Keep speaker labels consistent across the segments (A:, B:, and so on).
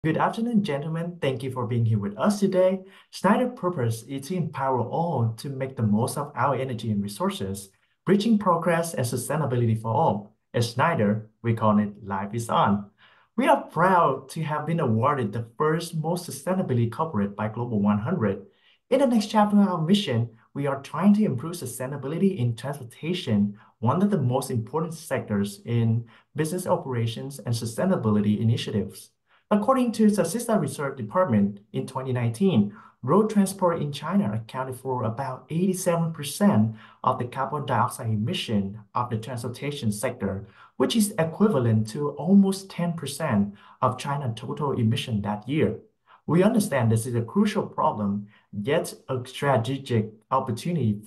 A: Good afternoon, gentlemen. Thank you for being here with us today. Schneider's purpose is to empower all to make the most of our energy and resources, bridging progress and sustainability for all. At Schneider, we call it Life is On. We are proud to have been awarded the first most sustainability corporate by Global 100. In the next chapter of our mission, we are trying to improve sustainability in transportation, one of the most important sectors in business operations and sustainability initiatives. According to Statista Research Department in 2019, road transport in China accounted for about 87% of the carbon dioxide emission of the transportation sector, which is equivalent to almost 10% of China's total emission that year. We understand this is a crucial problem, yet a strategic opportunity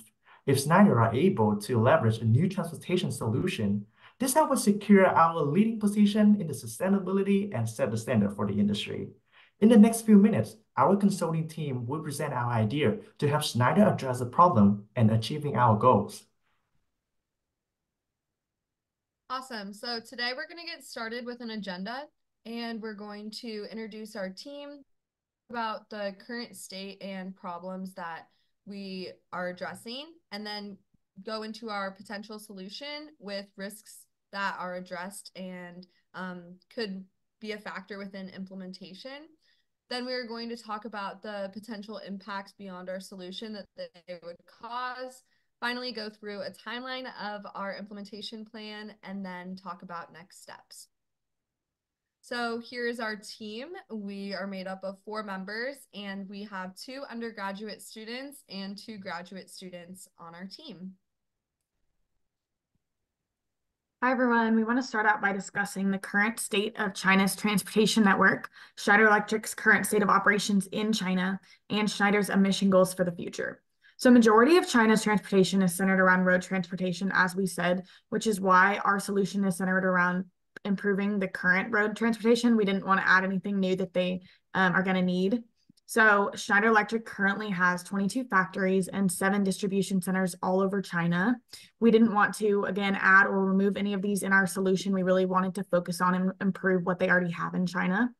A: if Schneider are able to leverage a new transportation solution. This helps us secure our leading position in the sustainability and set the standard for the industry. In the next few minutes, our consulting team will present our idea to help Schneider address the problem and achieving our goals.
B: Awesome. So today we're going to get started with an agenda and we're going to introduce our team about the current state and problems that we are addressing, and then go into our potential solution with risks that are addressed and could be a factor within implementation. Then we are going to talk about the potential impacts beyond our solution that they would cause. Finally, go through a timeline of our implementation plan and then talk about next steps. So here's our team. We are made up of 4 members, and we have 2 undergraduate students and 2 graduate students on our team.
C: Hi, everyone. We want to start out by discussing the current state of China's transportation network, Schneider Electric's current state of operations in China, and Schneider's emission goals for the future. So majority of China's transportation is centered around road transportation, as we said, which is why our solution is centered around improving the current road transportation. We didn't want to add anything new that they are going to need. So Schneider Electric currently has 22 factories and 7 distribution centers all over China. We didn't want to, again, add or remove any of these in our solution. We really wanted to focus on and improve what they already have in China.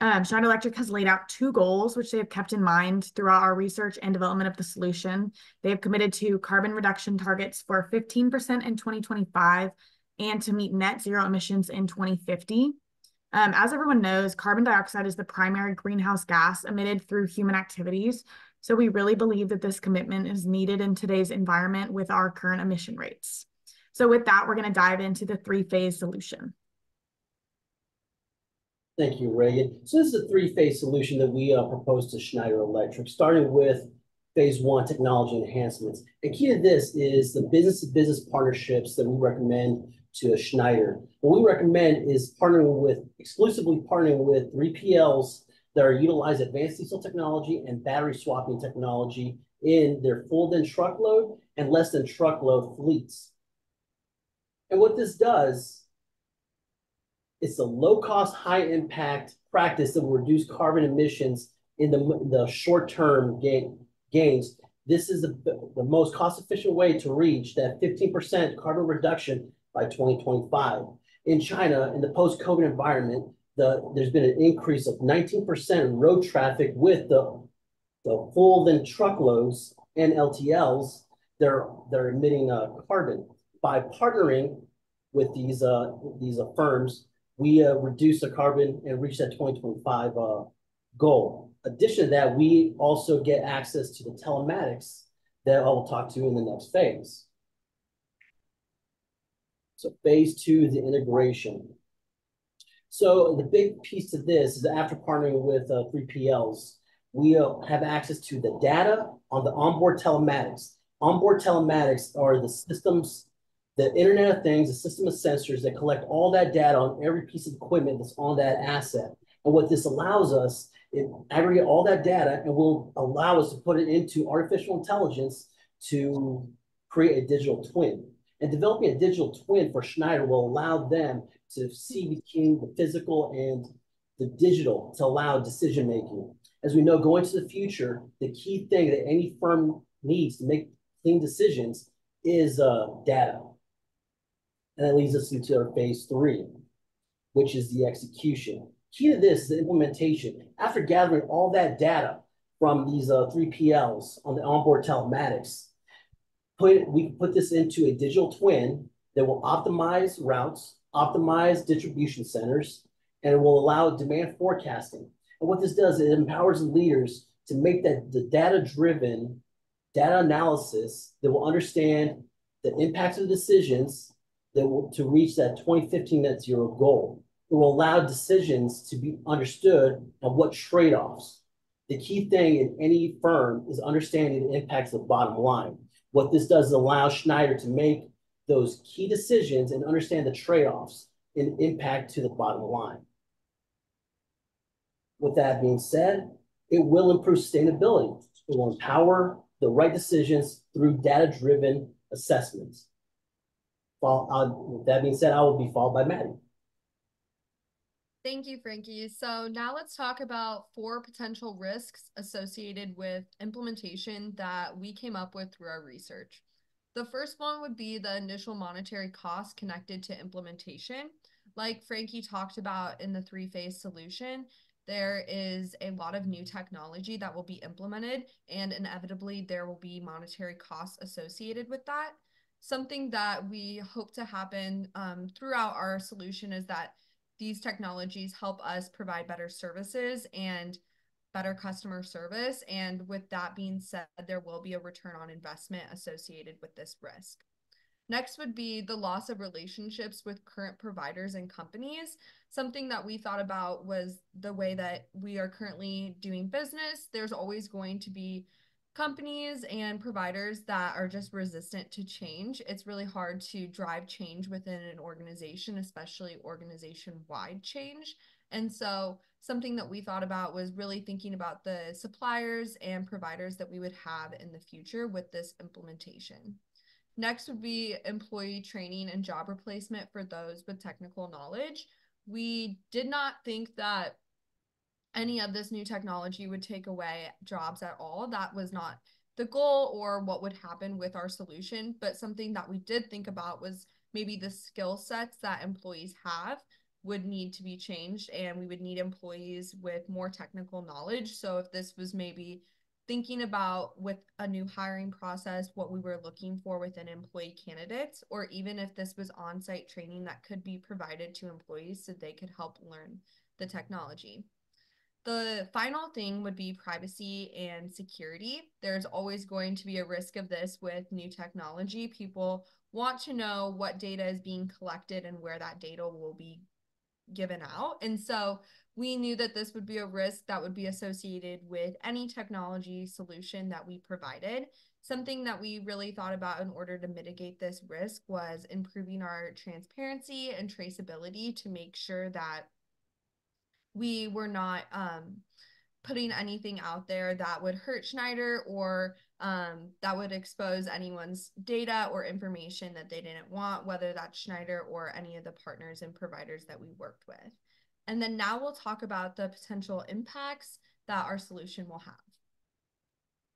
C: Schneider Electric has laid out 2 goals, which they have kept in mind throughout our research and development of the solution. They have committed to carbon reduction targets for 15% in 2025 and to meet net zero emissions in 2050. As everyone knows, carbon dioxide is the primary greenhouse gas emitted through human activities. So we really believe that this commitment is needed in today's environment with our current emission rates. So with that, we're going to dive into the 3-phase solution.
D: Thank you, Reagan. So this is a 3-phase solution that we propose to Schneider Electric, starting with phase 1, technology enhancements. And key to this is the business-to-business partnerships that we recommend to Schneider. What we recommend is exclusively partnering with 3PLs that are utilize advanced diesel technology and battery swapping technology in their full-than truckload and less than truckload fleets. And what this does, it's a low-cost, high-impact practice that will reduce carbon emissions in the short-term gains. This is the most cost-efficient way to reach that 15% carbon reduction by 2025. In China, in the post-COVID environment, there's been an increase of 19% in road traffic with the full-than truckloads and LTLs. They're emitting carbon. By partnering with these firms, we reduce the carbon and reach that 2025 goal. Addition to that, we also get access to the telematics that I will talk to in the next phase. So phase 2 is the integration. So the big piece of this is after partnering with 3PLs, we have access to the data on the onboard telematics. Onboard telematics are the systems, the Internet of Things, the system of sensors that collect all that data on every piece of equipment that's on that asset. And what this allows us, it aggregate all that data and will allow us to put it into artificial intelligence to create a digital twin. And developing a digital twin for Schneider will allow them to see between the physical and the digital to allow decision making. As we know, going to the future, the key thing that any firm needs to make clean decisions is data. And that leads us into our phase 3, which is the execution. Key to this is the implementation. After gathering all that data from these 3PLs on the onboard telematics, we can put this into a digital twin that will optimize routes, optimize distribution centers, and it will allow demand forecasting. And what this does, it empowers leaders to make the data-driven data analysis that will understand the impacts of decisions to reach that 2015 net zero goal. It will allow decisions to be understood on what trade-offs. The key thing in any firm is understanding the impacts of the bottom line. What this does is allow Schneider to make those key decisions and understand the trade-offs and impact to the bottom line. With that being said, it will improve sustainability. It will empower the right decisions through data-driven assessments. With that being said, I will be followed by Maddie.
B: Thank you, Frankie. So now let's talk about 4 potential risks associated with implementation that we came up with through our research. The first one would be the initial monetary cost connected to implementation. Like Frankie talked about in the 3-phase solution, there is a lot of new technology that will be implemented, and inevitably there will be monetary costs associated with that. Something that we hope to happen throughout our solution is that these technologies help us provide better services and better customer service. And with that being said, there will be a return on investment associated with this risk. Next would be the loss of relationships with current providers and companies. Something that we thought about was the way that we are currently doing business. There's always going to be companies and providers that are just resistant to change. It's really hard to drive change within an organization, especially organization-wide change. And so something that we thought about was really thinking about the suppliers and providers that we would have in the future with this implementation. Next would be employee training and job replacement for those with technical knowledge. We did not think that any of this new technology would take away jobs at all. That was not the goal or what would happen with our solution, but something that we did think about was maybe the skill sets that employees have would need to be changed, and we would need employees with more technical knowledge. So if this was maybe thinking about with a new hiring process, what we were looking for within employee candidates, or even if this was on-site training that could be provided to employees so they could help learn the technology. The final thing would be privacy and security. There's always going to be a risk of this with new technology. People want to know what data is being collected and where that data will be given out. And so we knew that this would be a risk that would be associated with any technology solution that we provided. Something that we really thought about in order to mitigate this risk was improving our transparency and traceability to make sure that we were not putting anything out there that would hurt Schneider or that would expose anyone's data or information that they didn't want, whether that's Schneider or any of the partners and providers that we worked with. And then now we'll talk about the potential impacts that our solution will have.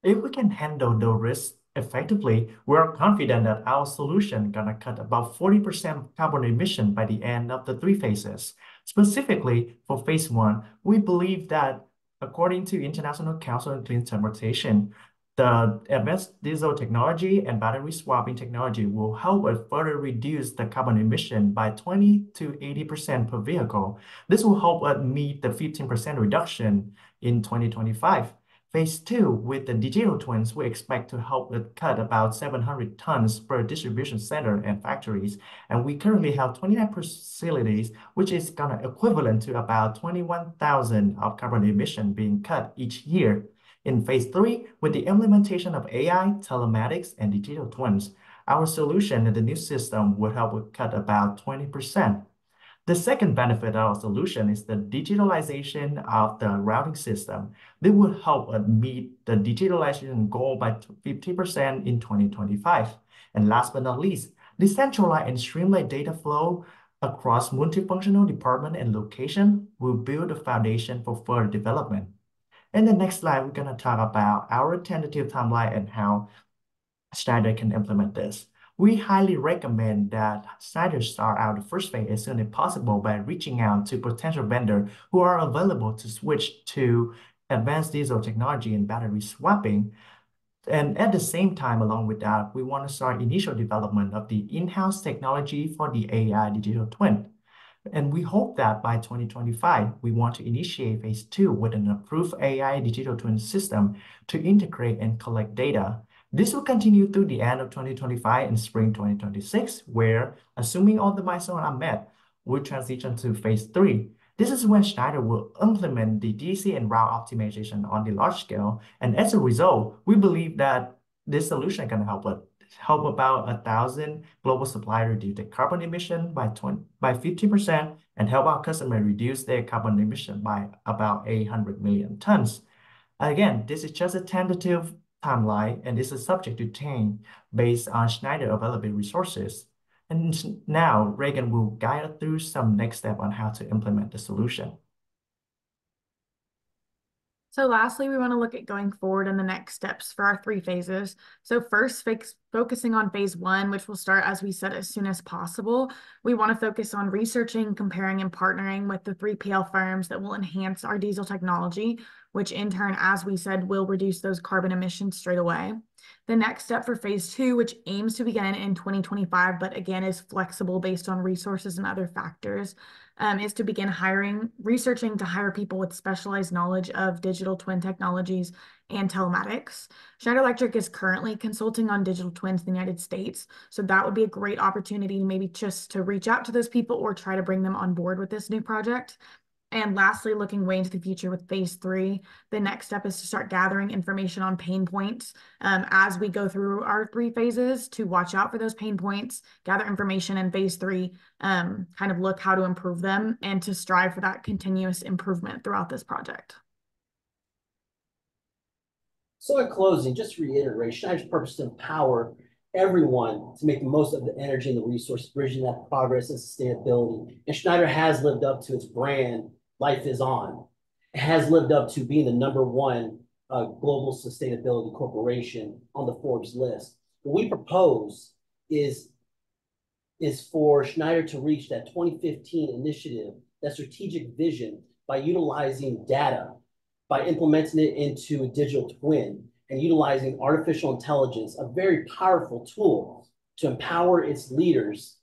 A: If we can handle the risks effectively, we are confident that our solution gonna cut about 40% carbon emission by the end of the 3 phases. Specifically for phase 1, we believe that according to International Council on Clean Transportation, the advanced diesel technology and battery swapping technology will help us further reduce the carbon emission by 20 to 80% per vehicle. This will help us meet the 15% reduction in 2025. Phase 2, with the digital twins, we expect to help it cut about 700 tons per distribution center and factories. And we currently have 29 facilities, which is gonna equivalent to about 21,000 of carbon emission being cut each year. In phase 3, with the implementation of AI, telematics, and digital twins, our solution and the new system will help us cut about 20%. The second benefit of our solution is the digitalization of the routing system. This will help us meet the digitalization goal by 50% in 2025. And last but not least, decentralized and streamlined data flow across multifunctional department and location will build a foundation for further development. In the next slide, we're going to talk about our tentative timeline and how Schneider can implement this. We highly recommend that Schneider start out the first phase as soon as possible by reaching out to potential vendors who are available to switch to advanced diesel technology and battery swapping. And at the same time, along with that, we want to start initial development of the in-house technology for the AI digital twin. And we hope that by 2025, we want to initiate phase 2 with an approved AI digital twin system to integrate and collect data. This will continue through the end of 2025 and spring 2026, where, assuming all the milestones are met, we'll transition to phase 3. This is when Schneider will implement the DC and route optimization on the large scale. And as a result, we believe that this solution can help about 1,000 global suppliers reduce their carbon emission by 50% and help our customers reduce their carbon emission by about 800 million tons. Again, this is just a tentative timeline and this is subject to change based on Schneider available resources. And now Reagan will guide us through some next step on how to implement the solution.
C: So lastly, we want to look at going forward in the next steps for our 3 phases. So first, focusing on phase 1, which will start, as we said, as soon as possible. We want to focus on researching, comparing, and partnering with the 3PL firms that will enhance our diesel technology, which in turn, as we said, will reduce those carbon emissions straight away. The next step for phase 2, which aims to begin in 2025, but again is flexible based on resources and other factors, is to begin researching to hire people with specialized knowledge of digital twin technologies and telematics. Schneider Electric is currently consulting on digital twins in the United States, so that would be a great opportunity maybe just to reach out to those people or try to bring them on board with this new project. And lastly, looking way into the future with phase 3, the next step is to start gathering information on pain points as we go through our 3 phases to watch out for those pain points, gather information in phase 3, kind of look how to improve them and to strive for that continuous improvement throughout this project.
D: So in closing, just to reiterate, Schneider's purpose is to empower everyone to make the most of the energy and the resource, bridging that progress and sustainability. And Schneider has lived up to its brand, Life is On. It has lived up to being the #1 global sustainability corporation on the Forbes list. What we propose is for Schneider to reach that 2015 initiative, that strategic vision, by utilizing data, by implementing it into a digital twin and utilizing artificial intelligence, a very powerful tool to empower its leaders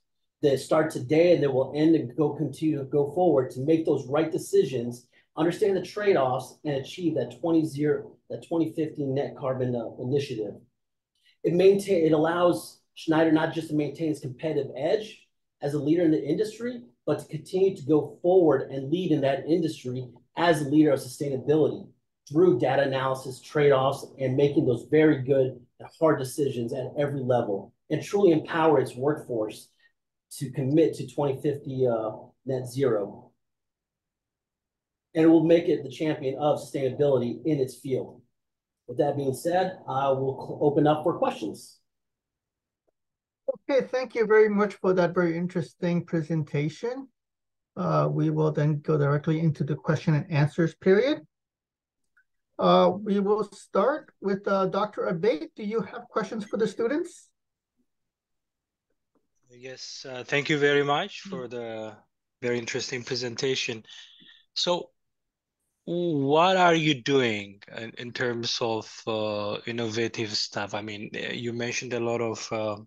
D: that start today and that will end and continue to go forward to make those right decisions, understand the trade-offs, and achieve that 2050 net carbon initiative. It allows Schneider not just to maintain its competitive edge as a leader in the industry, but to continue to go forward and lead in that industry as a leader of sustainability through data analysis, trade-offs, and making those very good and hard decisions at every level, and truly empower its workforce to commit to 2050 net zero. And it will make it the champion of sustainability in its field. With that being said, I will open up for questions.
E: Okay, thank you very much for that very interesting presentation. We will then go directly into the question and answers period. We will start with Dr. Abate. Do you have questions for the students?
F: Yes, thank you very much for the very interesting presentation. So what are you doing in terms of innovative stuff? I mean, you mentioned a lot of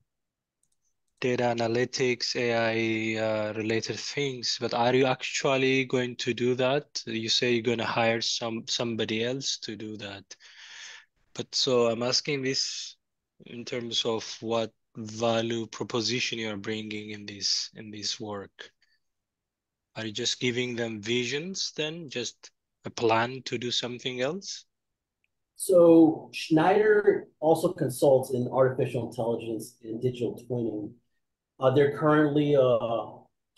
F: data analytics, AI related things, but are you actually going to do that? You say you're going to hire somebody else to do that. But so I'm asking this in terms of what value proposition you're bringing in this work. Are you just giving them visions then, just a plan to do something else?
D: So Schneider also consults in artificial intelligence and digital twinning. They're currently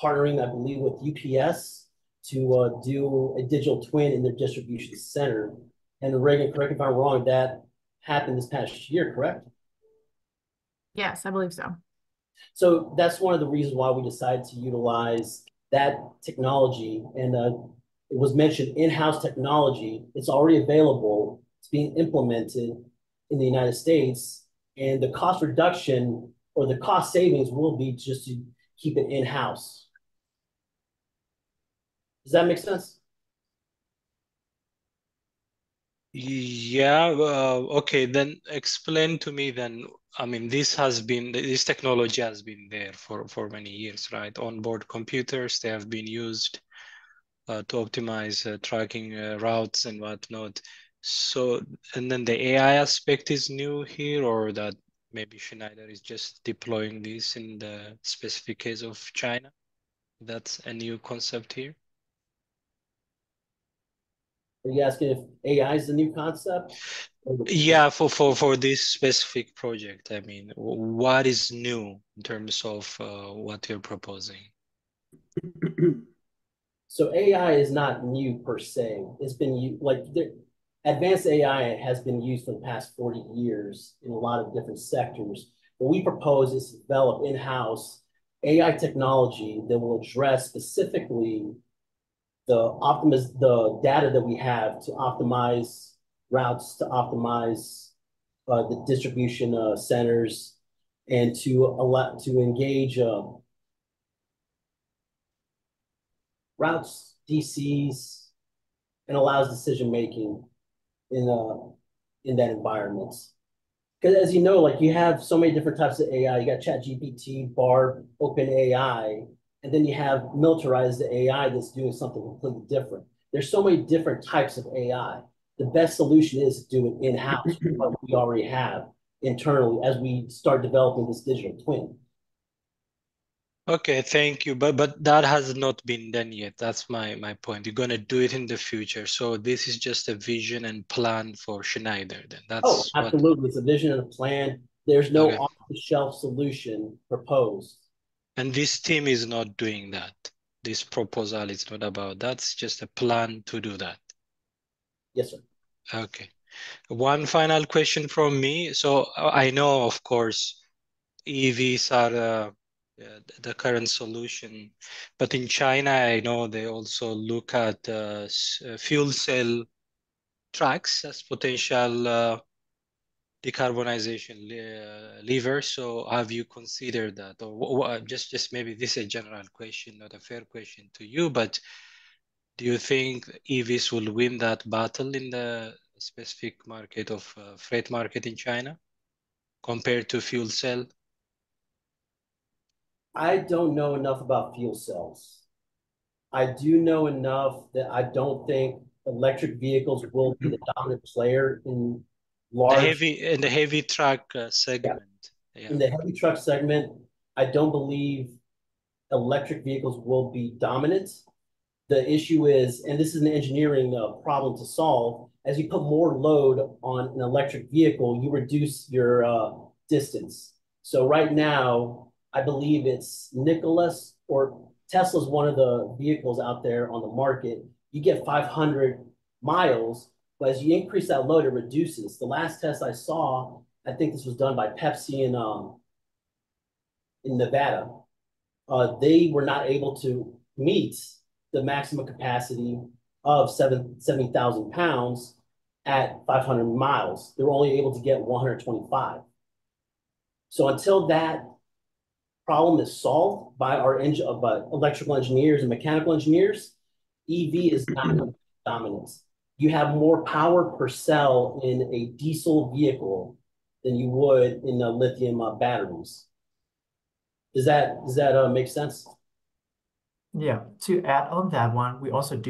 D: partnering, I believe, with UPS to do a digital twin in their distribution center. And Reagan, correct me if I'm wrong, that happened this past year, correct?
C: Yes, I believe so.
D: So that's one of the reasons why we decided to utilize that technology. And it was mentioned in-house technology. It's already available. It's being implemented in the United States. And the cost reduction or the cost savings will be just to keep it in-house. Does that make sense?
F: Yeah, okay, then explain to me then. I mean, this technology has been there for many years, right? Onboard computers, they have been used to optimize tracking routes and whatnot. So, and then the AI aspect is new here, or that maybe Schneider is just deploying this in the specific case of China? That's a new concept here.
D: Are you asking if AI is the new concept?
F: Yeah, for this specific project, I mean, what is new in terms of what you're proposing?
D: So AI is not new per se. It's been advanced AI has been used for the past 40 years in a lot of different sectors. What we propose is to develop in-house AI technology that will address specifically the data that we have to optimize routes, to optimize the distribution centers, and to engage routes, DCs, and allows decision making in that environment. Because as you know, like you have so many different types of AI. You got ChatGPT, Bard, OpenAI, and then you have militarized AI that's doing something completely different. There's so many different types of AI. The best solution is to do it in-house, what we already have internally as we start developing this digital twin.
F: Okay, thank you. But that has not been done yet. That's my point. You're gonna do it in the future. So this is just a vision and plan for Schneider then.
D: Oh,
F: That's what.
D: absolutely. It's a vision and a plan. There's no
F: Okay.
D: off-the-shelf solution proposed.
F: And this team is not doing that. This proposal is not about that. It's just a plan to do that.
D: Yes, sir.
F: Okay. One final question from me. So I know, of course, EVs are the current solution, but in China, I know they also look at fuel cell trucks as potential decarbonization lever. So have you considered that? Or just maybe this is a general question, not a fair question to you, but do you think EVs will win that battle in the specific market of freight market in China compared to fuel cell?
D: I don't know enough about fuel cells. I do know enough that I don't think electric vehicles will be the dominant player in
F: The heavy truck segment. Yeah.
D: in the heavy truck segment. I don't believe electric vehicles will be dominant. The issue is, and this is an engineering problem to solve, as you put more load on an electric vehicle, you reduce your distance. So right now, I believe it's Nicholas or Tesla's one of the vehicles out there on the market. You get 500 miles, but as you increase that load, it reduces. The last test I saw, I think this was done by Pepsi in Nevada. They were not able to meet the maximum capacity of 70,000 pounds at 500 miles. They were only able to get 125. So until that problem is solved by our electrical engineers and mechanical engineers, EV is not going to be dominant. You have more power per cell in a diesel vehicle than you would in the lithium batteries. Does that make sense?
A: Yeah, to add on that one, we also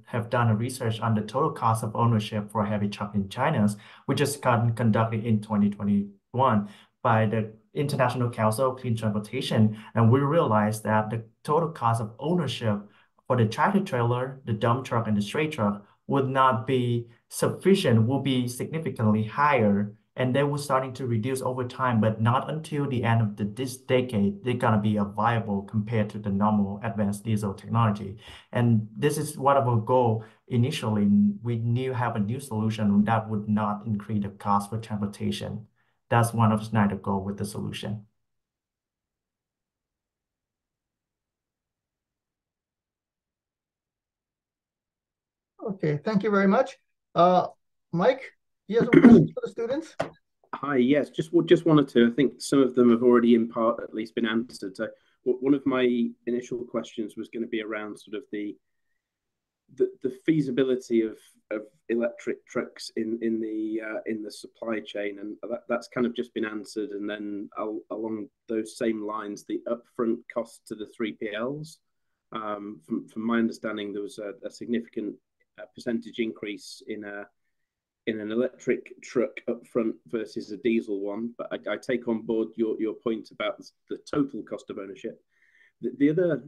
A: have done a research on the total cost of ownership for a heavy truck in China, which is conducted in 2021 by the International Council of Clean Transportation, and we realized that the total cost of ownership for the tractor trailer, the dump truck, and the straight truck would not be sufficient, will be significantly higher, and they were starting to reduce over time, but not until the end of this decade, they're gonna be viable compared to the normal advanced diesel technology. And this is one of our goal initially. We have a new solution that would not increase the cost for transportation. That's one of Schneider's goal with the solution.
E: Okay, thank you very much. Mike, you have some questions for the students?
G: Hi, yes, just wanted to. I think some of them have already in part at least been answered. So one of my initial questions was going to be around sort of the feasibility of electric trucks in the supply chain, and that's kind of just been answered. And then along those same lines, the upfront cost to the 3PLs. From my understanding, there was a significant percentage increase in an electric truck up front versus a diesel one. But I take on board your point about the total cost of ownership. The other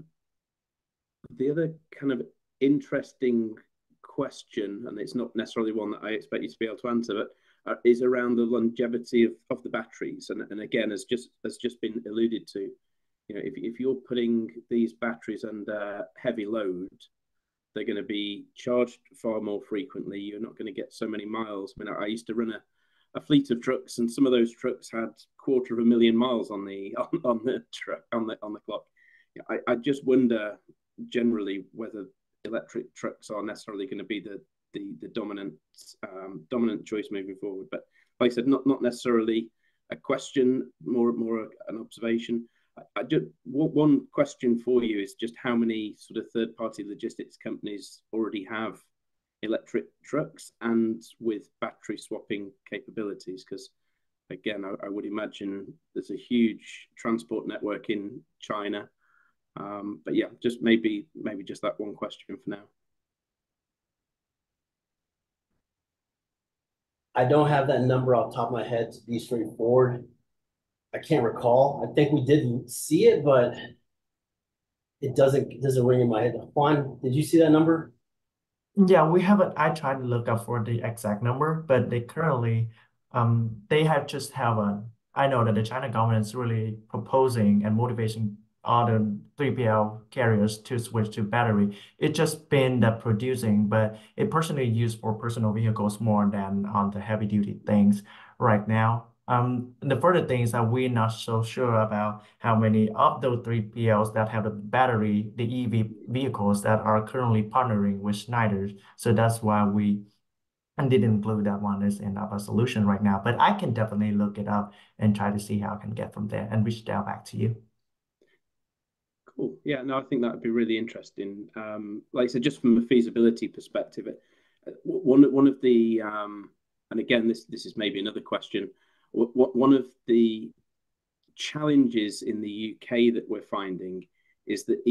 G: kind of interesting question, and it's not necessarily one that I expect you to be able to answer, but is around the longevity of the batteries. And again, as just been alluded to, if you're putting these batteries under heavy load, they're going to be charged far more frequently. You're not going to get so many miles. I mean, I used to run a fleet of trucks, and some of those trucks had 250,000 miles on the truck on the clock. I just wonder generally whether electric trucks are necessarily going to be the dominant choice moving forward. But like I said, not necessarily a question, more an observation. I just one question for you is just how many sort of third-party logistics companies already have electric trucks and with battery swapping capabilities? Because again, I would imagine there's a huge transport network in China. But yeah, just maybe just that one question for now.
D: I don't have that number off the top of my head to be straightforward. I can't recall. I think we did see it, but it doesn't ring in my head. Juan, did you see that number?
A: Yeah, we haven't. I tried to look up for the exact number, but they currently, they have I know that the China government is really proposing and motivating all the 3PL carriers to switch to battery. It's just been the producing, but it personally used for personal vehicles more than on the heavy duty things right now. The further things that we're not so sure about how many of those 3PLs that have the battery, the EV vehicles that are currently partnering with Schneider. So that's why we didn't include that one as in our solution right now. But I can definitely look it up and try to see how I can get from there and reach out back to you.
G: Cool. Yeah, no, I think that would be really interesting. Like I said, just from a feasibility perspective, one of the and again, this is maybe another question. One of the challenges in the UK that we're finding is that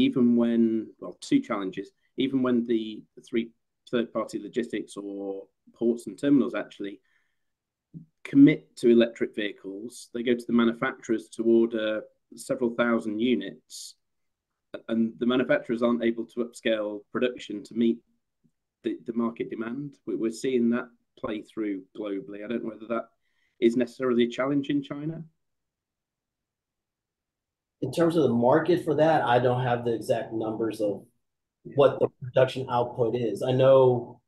G: two challenges, even when the three third-party logistics or ports and terminals actually commit to electric vehicles, they go to the manufacturers to order several thousand units, and the manufacturers aren't able to upscale production to meet the market demand. We're seeing that play through globally. I don't know whether that is necessarily a challenge in China.
D: In terms of the market for that, I don't have the exact numbers of what the production output is. I know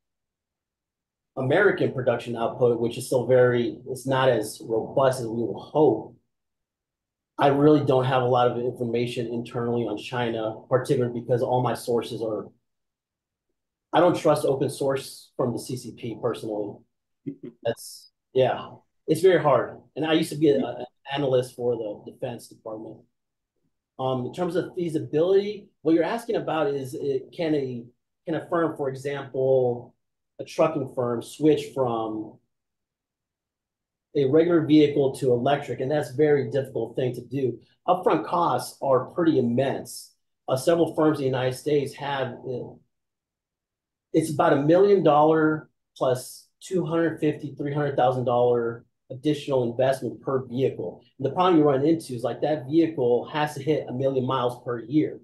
D: American production output, which is still it's not as robust as we would hope. I really don't have a lot of information internally on China, particularly because all my sources I don't trust open source from the CCP personally. It's very hard. And I used to be an analyst for the Defense Department. In terms of feasibility, what you're asking about is can a firm, for example, a trucking firm, switch from a regular vehicle to electric, and that's a very difficult thing to do. Upfront costs are pretty immense. Several firms in the United States have it's about $1 million plus $250,000, $300,000 additional investment per vehicle. And the problem you run into is like that vehicle has to hit 1 million miles per year,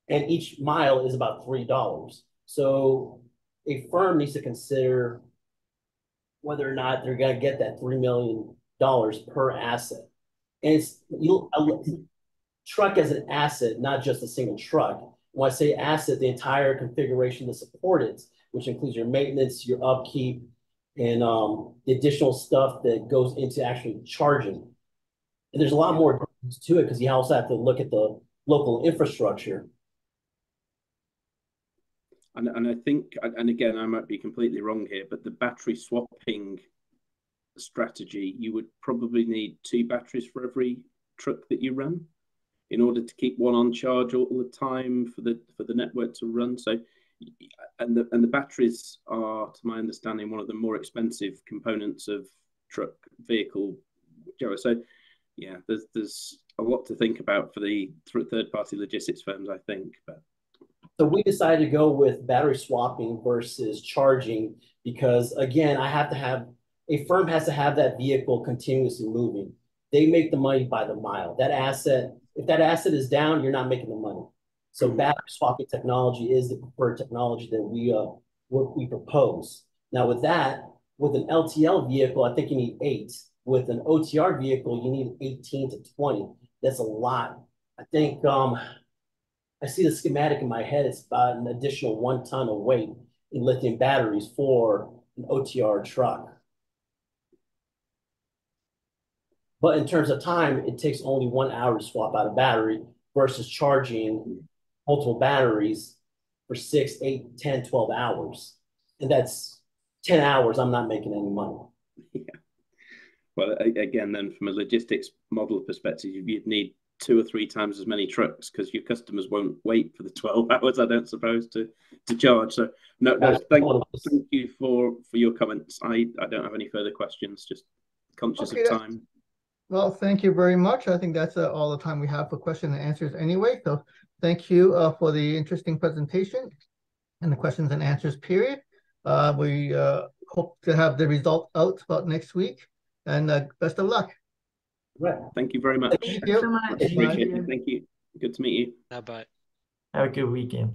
D: and each mile is about $3. So a firm needs to consider whether or not they're going to get that $3 million per asset. And truck as an asset, not just a single truck. When I say asset, the entire configuration to support it, which includes your maintenance, your upkeep, and the additional stuff that goes into actually charging. And there's a lot more to it because you also have to look at the local infrastructure.
G: And I think, and again, I might be completely wrong here, but the battery swapping strategy, you would probably need 2 batteries for every truck that you run in order to keep one on charge all the time for the network to run. So, and the batteries are, to my understanding, one of the more expensive components of truck vehicle. So, yeah, there's a lot to think about for the third-party logistics firms, I think. But
D: so we decided to go with battery swapping versus charging because, again, a firm has to have that vehicle continuously moving. They make the money by the mile. That asset, if that asset is down, you're not making the money. So battery swapping technology is the preferred technology that we propose. Now with that, with an LTL vehicle, I think you need 8. With an OTR vehicle, you need 18 to 20. That's a lot. I think I see the schematic in my head. It's about an additional 1 ton of weight in lithium batteries for an OTR truck. But in terms of time, it takes only 1 hour to swap out a battery versus charging multiple batteries for 6, 8, 10, 12 hours. And that's 10 hours. I'm not making any money.
G: Yeah. Well, again, then from a logistics model perspective, you'd need 2 or 3 times as many trucks because your customers won't wait for the 12 hours, I don't suppose, to charge. So no, thank you for your comments. I don't have any further questions, just conscious of time.
E: Well, thank you very much. I think that's all the time we have for question and answers anyway. So thank you for the interesting presentation and the questions and answers period. We hope to have the result out about next week, and best of luck.
D: Right.
G: Thank you very much.
C: Thank you so much.
G: Appreciate it. Thank you. Good to meet you.
F: Bye-bye.
A: Have a good weekend.